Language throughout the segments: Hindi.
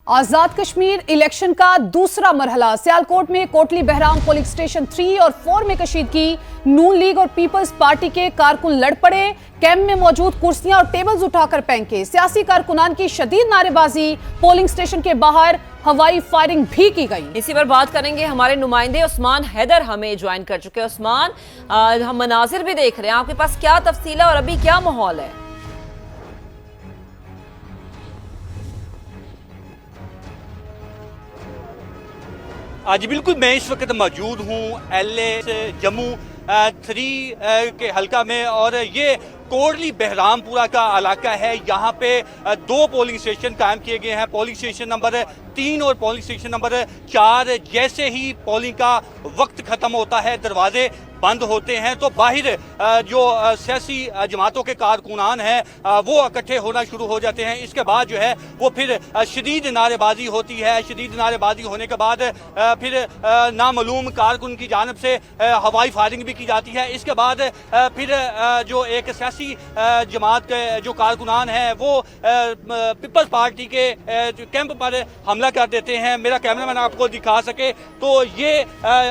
आजाद कश्मीर इलेक्शन का दूसरा मरहला। सियालकोट में कोटली बहराम पोलिंग स्टेशन 3 और 4 में कशीदगी। नून लीग और पीपल्स पार्टी के कारकुन लड़ पड़े। कैंप में मौजूद कुर्सियां और टेबल्स उठाकर फेंके। सियासी कारकुनान की शदीद नारेबाजी। पोलिंग स्टेशन के बाहर हवाई फायरिंग भी की गई। इसी पर बात करेंगे, हमारे नुमाइंदे उस्मान हैदर हमें ज्वाइन कर चुके हैं। उस्मान, हम मनाजिर भी देख रहे हैं, आपके पास क्या तफसील है और अभी क्या माहौल है? आज बिल्कुल मैं इस वक्त मौजूद हूँ LA जम्मू 3 के हल्का में, और ये कोटली बहरामपुरा का इलाका है। यहाँ पे 2 पोलिंग स्टेशन कायम किए गए हैं, पोलिंग स्टेशन नंबर 3 और पोलिंग स्टेशन नंबर 4। जैसे ही पोलिंग का वक्त खत्म होता है, दरवाजे बंद होते हैं, तो बाहर जो सियासी जमातों के कारकुनान हैं वो इकट्ठे होना शुरू हो जाते हैं। इसके बाद जो है वो फिर शदीद नारेबाजी होती है। शदीद नारेबाजी होने के बाद फिर नामालूम कारकुन की जानिब से हवाई फायरिंग भी की जाती है। इसके बाद फिर जो एक सियासी जमात के जो कारकुनान हैं वो पीपल्स पार्टी के कैंप पर हमला कर देते हैं। मेरा कैमरामैन आपको दिखा सके तो ये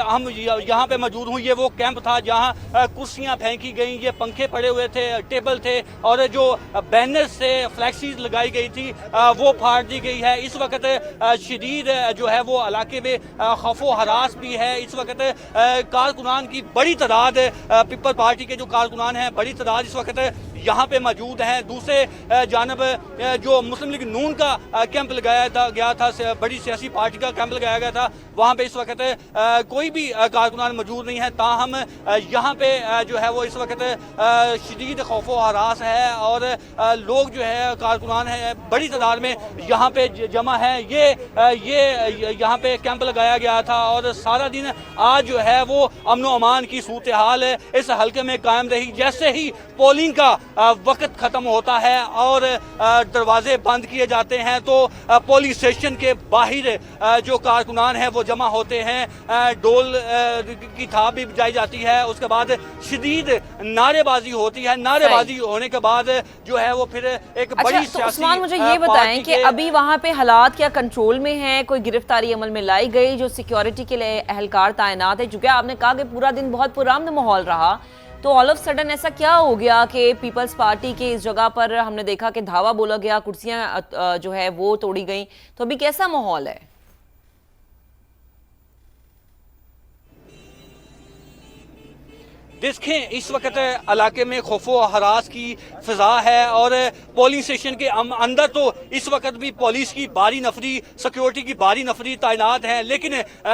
हम यहाँ पे मौजूद हूँ, ये वो कैंप था जहां कुर्सियां फेंकी गई, ये पंखे पड़े हुए थे, टेबल थे, और जो बैनर से फ्लैक्सीज लगाई गई थी वो फाड़ दी गई है। इस वक्त शदीद जो है वो इलाके में खौफो हरास भी है। इस वक्त कारकुनान की बड़ी तादाद, पीपल पार्टी के जो कारकुनान हैं बड़ी तादाद इस वक्त यहाँ पे मौजूद हैं। दूसरे जानब जो मुस्लिम लीग नून का कैंप लगाया गया था, बड़ी सियासी पार्टी का कैंप लगाया गया था, वहाँ पे इस वक्त कोई भी कारकुनान मौजूद नहीं है। ताहम यहाँ पे जो है वो इस वक्त शदीद खौफो हरास है, और लोग जो है कारकुनान है बड़ी तादाद में यहाँ पे जमा है। ये यहाँ पे कैंप लगाया गया था, और सारा दिन आज जो है वो अमन व अमान की सूरत हाल इस हल्के में कायम रही। जैसे ही पोलिंग का वक्त खत्म होता है और दरवाजे बंद किए जाते हैं, तो पोलिंग स्टेशन के बाहर जो कारकुनान हैं वो जमा होते हैं। डोल की थाप भी बजाई जाती है। उसके बाद शदीद नारेबाजी होती है। नारेबाजी होने के बाद जो है वो फिर एक बड़ी तो उस्मान, मुझे ये बताएं कि अभी वहाँ पे हालात क्या कंट्रोल में हैं? कोई गिरफ्तारी अमल में लाई गई? जो सिक्योरिटी के लिए एहलकार तैनात है, चूंकि आपने कहा कि पूरा दिन बहुत पुरअमन माहौल रहा, तो ऑल ऑफ सडन ऐसा क्या हो गया कि पीपल्स पार्टी के इस जगह पर हमने देखा कि धावा बोला गया, कुर्सियां जो है वो तोड़ी गई, तो अभी कैसा माहौल है? देखें, इस वक्त इलाके में खौफो हरास की फिजा है, और पोलिंग स्टेशन के अंदर तो इस वक्त भी पुलिस की भारी नफरी, सिक्योरिटी की भारी नफरी तैनात है। लेकिन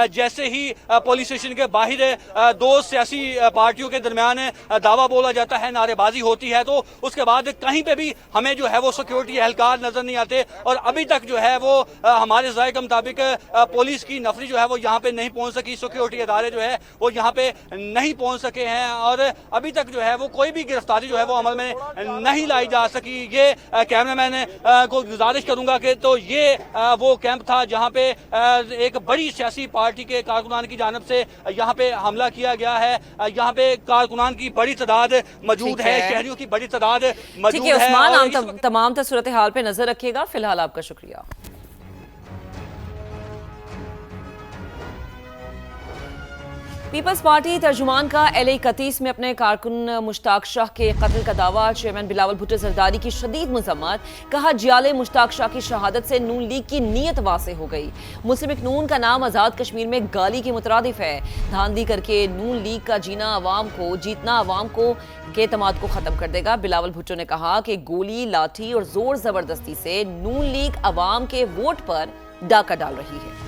जैसे ही पोलिंग स्टेशन के बाहर 2 सियासी पार्टियों के दरमियान दावा बोला जाता है, नारेबाजी होती है, तो उसके बाद कहीं पे भी हमें जो है वो सिक्योरिटी एहलकार नजर नहीं आते। और अभी तक जो है वो हमारे ज़ायक़े के मुताबिक पुलिस की नफरी जो है वो यहाँ पे नहीं पहुँच सकी, सिक्योरिटी इदारे जो है वो यहाँ पे नहीं पहुँच सके हैं, और अभी तक जो है वो कोई भी गिरफ्तारी जो है वो अमल में नहीं लाई जा सकी। ये कैमरामैन को गुजारिश करूंगा कि तो ये वो कैंप था जहां पे एक बड़ी सियासी पार्टी के कारकुनान की जानिब से यहाँ पे हमला किया गया है। यहाँ पे कारकुनान की बड़ी तादाद मौजूद है, शहरियों की बड़ी तादाद मौजूद है। उस्मान, आप तमाम सूरत हाल पे नजर रखिएगा। फिलहाल आपका शुक्रिया। पीपल्स पार्टी तर्जुमान का LA 31 में अपने कारकुन मुश्ताक शाह के कत्ल का दावा। चेयरमैन बिलावल भुट्टो जरदारी की शदीद मजम्मत। कहा, जियाले मुश्ताक शाह की शहादत से नून लीग की नीयत वासे हो गई। मुस्लिम लीग नून का नाम आजाद कश्मीर में गाली के मुतरादिफ है। धांधली करके नून लीग का जीतना अवाम को के एतमाद को खत्म कर देगा। बिलावल भुट्टो ने कहा कि गोली, लाठी और जोर जबरदस्ती से नून लीग अवाम के वोट पर डाका डाल रही है।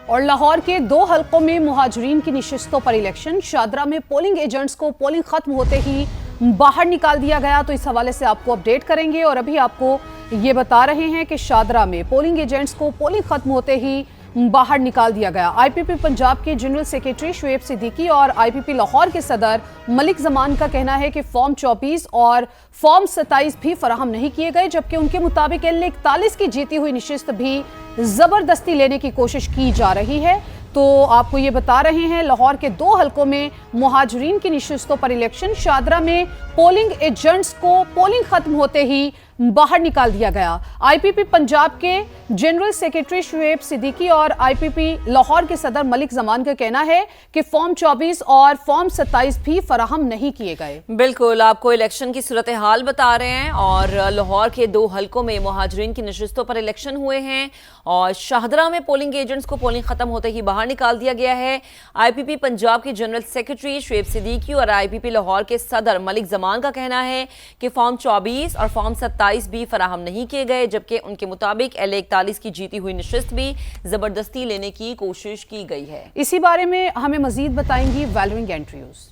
और लाहौर के 2 हल्कों में मुहाजिरीन की निशिस्तों पर इलेक्शन। शादरा में पोलिंग एजेंट्स को पोलिंग खत्म होते ही बाहर निकाल दिया गया, तो इस हवाले से आपको अपडेट करेंगे। और अभी आपको ये बता रहे हैं कि शादरा में पोलिंग एजेंट्स को पोलिंग खत्म होते ही बाहर निकाल दिया गया। IPP पंजाब के जनरल सेक्रेटरी शुएब सिद्दीकी और IPP लाहौर के सदर मलिक जमान का कहना है कि फॉर्म 24 और फॉर्म 27 भी फराहम नहीं किए गए, जबकि उनके मुताबिक LA 41 की जीती हुई निशिस्त भी जबरदस्ती लेने की कोशिश की जा रही है। तो आपको ये बता रहे हैं, लाहौर के 2 हलकों में मुहाजिरीन की नशिस्तों पर इलेक्शन। शादरा में पोलिंग एजेंट्स को पोलिंग खत्म होते ही बाहर निकाल दिया गया। आईपीपी पंजाब के जनरल सेक्रेटरी शुएब सिद्दीकी और आईपीपी लाहौर के सदर मलिक जमान का कहना है कि फॉर्म 24 और फॉर्म 27 भी फराहम नहीं किए गए। बिल्कुल, आपको इलेक्शन की सूरत हाल बता रहे हैं और लाहौर के 2 हलकों में मुहाजिरीन की नशिस्तों पर इलेक्शन हुए हैं और शाहदरा में पोलिंग एजेंट्स को पोलिंग खत्म होते ही बाहर निकाल दिया गया है। आईपीपी पंजाब के जनरल सेक्रेटरी शुएब सिद्दीकी और आईपीपी लाहौर के सदर मलिक जमान का कहना है कि फॉर्म 24 और फॉर्म 27 भी फराहम नहीं किए गए, जबकि उनके मुताबिक LA 41 की जीती हुई नशिस्त भी जबरदस्ती लेने की कोशिश की गई है। इसी बारे में हमें मजीद बताएंगी वैलरिंग एंड्रयूज।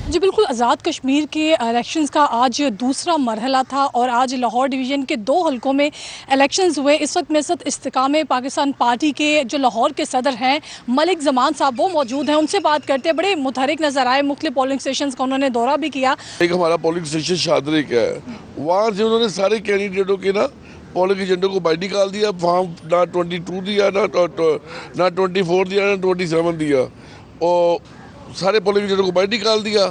जी बिल्कुल, आज़ाद कश्मीर के इलेक्शंस का आज दूसरा मरहला था और आज लाहौर डिवीज़न के 2 हलकों में इलेक्शंस हुए। इस वक्त मेरे साथ इस्तिकामे पाकिस्तान पार्टी के जो लाहौर के सदर हैं मलिक जमान साहब, वो मौजूद हैं। उनसे बात करते हैं। बड़े मुतहरिक नज़र आए, मुख्तलिफ पोलिंग स्टेशन का उन्होंने दौरा भी किया। एक हमारा पोलिंग स्टेशन शादरे का है, वहाँ से उन्होंने सारे कैंडिडेटों के ना पोलिंग एजेंटों को बाहर निकाल दिया। फॉर्म ना 22 दिया, ना 24 दिया, ना 27 दिया, और सारे पोलिंग एजेंटों को बाहर निकाल दिया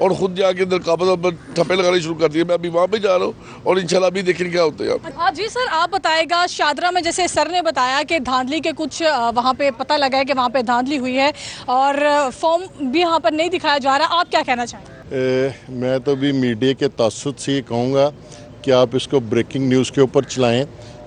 और खुद जाके अंदर काबा ठप्पे लगाने शुरू कर दिए। मैं अभी वहाँ पे जा रहा हूँ और इंशाल्लाह अभी देखेंगे क्या होता है। हाँ जी सर, आप बताएगा, शादरा में जैसे सर ने बताया कि धांधली के कुछ वहाँ पे पता लगा है कि वहाँ पे धांधली हुई है और फॉर्म भी यहाँ पर नहीं दिखाया जा रहा, आप क्या कहना चाहेंगे? मैं तो भी मीडिया के तासुद से ये कहूँगा कि आप इसको ब्रेकिंग न्यूज़ के ऊपर चलाएं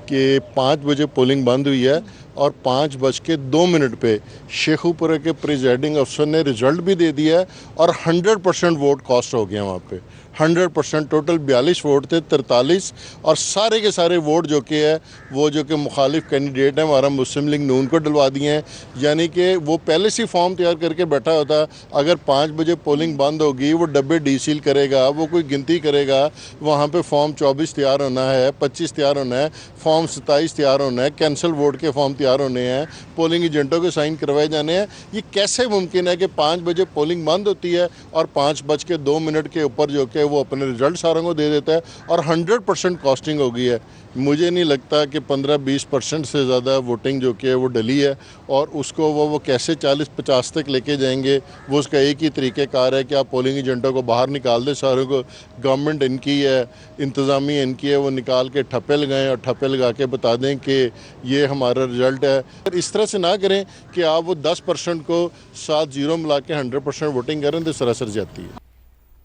कि 5 बजे पोलिंग बंद हुई है और 5:02 पे शेखुपुरा के प्रिजाइडिंग अफसर ने रिजल्ट भी दे दिया है और 100% वोट कास्ट हो गया वहाँ पे। 100% टोटल 42 वोट थे, 43, और सारे के सारे वोट जो कि है वो जो कि मुखालिफ कैंडिडेट हैं हमारा मुस्लिम लीग नून को डलवा दिए हैं। यानी कि वो पहले से फॉर्म तैयार करके बैठा होता, अगर 5 बजे पोलिंग बंद होगी वो डब्बे डीसील करेगा, वो कोई गिनती करेगा, वहाँ पे फॉर्म 24 तैयार होना है, 25 तैयार होना है, फॉर्म 27 तैयार होना है, कैंसिल वोट के फॉर्म तैयार होने हैं, पोलिंग एजेंटों के साइन करवाए जाने हैं। ये कैसे मुमकिन है कि 5 बजे पोलिंग बंद होती है और 5:02 के ऊपर जो कि वो अपने रिजल्ट सारों को दे देता है और 100% कॉस्टिंग हो गई है। मुझे नहीं लगता कि 15-20% से ज़्यादा वोटिंग जो कि है वो डली है और उसको वो कैसे 40-50 तक लेके जाएंगे। वो उसका एक ही तरीक़ेकार है कि आप पोलिंग एजेंटों को बाहर निकाल दें, सारों को। गवर्नमेंट इनकी है, इंतज़ामिया इनकी है, वो निकाल के ठप्पे लगाएं और ठप्पे लगा के बता दें कि ये हमारा रिजल्ट है। इस तरह से ना करें कि आप वो 10% को 7 0 मिला के 100% वोटिंग करें तो सरासर जाती है।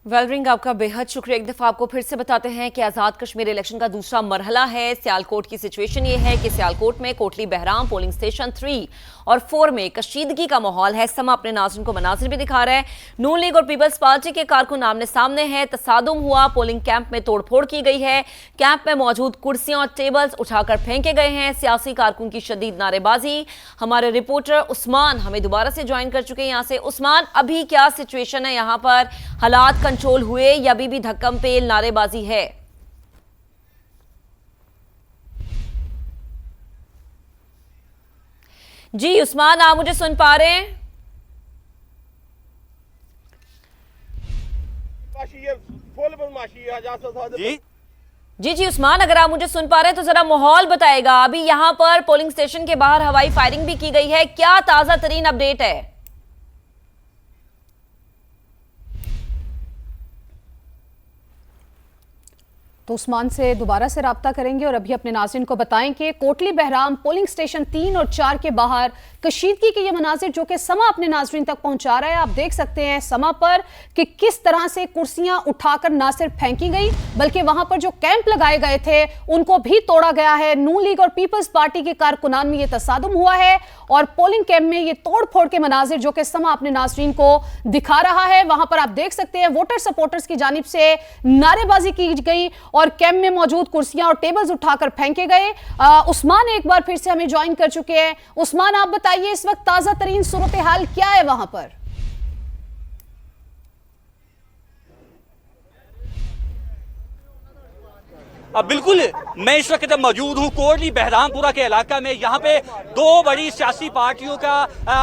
वेलरिंग, आपका बेहद शुक्रिया। एक दफ़ा आपको फिर से बताते हैं कि आज़ाद कश्मीर इलेक्शन का दूसरा मरहला है। सियालकोट की सिचुएशन ये है कि सियालकोट में कोटली बहराम पोलिंग स्टेशन 3 और 4 में कशीदगी का माहौल है। समा अपने नाज़रीन को मनाजिर भी दिखा रहा है। नून लीग और पीपल्स पार्टी के कारकुन आमने सामने हैं। तसादुम हुआ, पोलिंग कैंप में तोड़फोड़ की गई है। कैंप में मौजूद कुर्सियां और टेबल्स उठाकर फेंके गए हैं। सियासी कारकुन की शदीद नारेबाजी। हमारे रिपोर्टर उस्मान हमें दोबारा से ज्वाइन कर चुके हैं यहाँ से। उस्मान, अभी क्या सिचुएशन है यहाँ पर? हालात कंट्रोल हुए या अभी भी धक्कम पे नारेबाजी है? जी उस्मान, आप मुझे सुन पा रहे हैं? जी उस्मान, अगर आप मुझे सुन पा रहे हैं तो जरा माहौल बताएगा। अभी यहाँ पर पोलिंग स्टेशन के बाहर हवाई फायरिंग भी की गई है, क्या ताजा तरीन अपडेट है? तो उस्मान से दोबारा से राब्ता करेंगे और अभी अपने नाज़रीन को बताएं कि कोटली बहराम पोलिंग स्टेशन 3 और 4 के बाहर कशीदगी के ये मनाजिर जो कि समा अपने नाज़रीन तक पहुंचा रहा है। आप देख सकते हैं समा पर कि किस तरह से कुर्सियां उठाकर ना सिर्फ फेंकी गई बल्कि वहां पर जो कैंप लगाए गए थे उनको भी तोड़ा गया है। नून लीग और पीपल्स पार्टी के कारकुनान में ये तसादुम हुआ है और पोलिंग कैंप में ये तोड़ फोड़ के मनाजिर जो कि समा अपने नाज़रीन को दिखा रहा है। वहां पर आप देख सकते हैं वोटर सपोर्टर्स की जानिब से नारेबाजी की गई और कैंप में मौजूद कुर्सियां और टेबल्स उठाकर फेंके गए। उस्मान एक बार फिर से हमें ज्वाइन कर चुके हैं। उस्मान, आप बताइए इस वक्त ताजा तरीन सूरत हाल क्या है वहां पर? बिल्कुल मैं इस वक्त मौजूद हूँ कोटली बहरामपुरा के इलाका में। यहाँ पे दो बड़ी सियासी पार्टियों का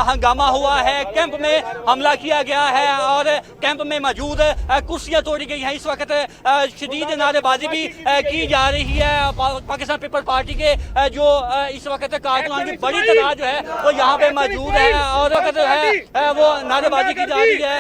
हंगामा हुआ है। कैंप में हमला किया गया है और कैंप में मौजूद कुर्सियां तोड़ी गई हैं। इस वक्त शदीद नारेबाजी भी की जा रही है। पाकिस्तान पीपल्स पार्टी के जो इस वक्त कारकुनान की बड़ी तादाद जो है वो यहाँ पे मौजूद है और वक्त जो है वो नारेबाजी की जा रही है।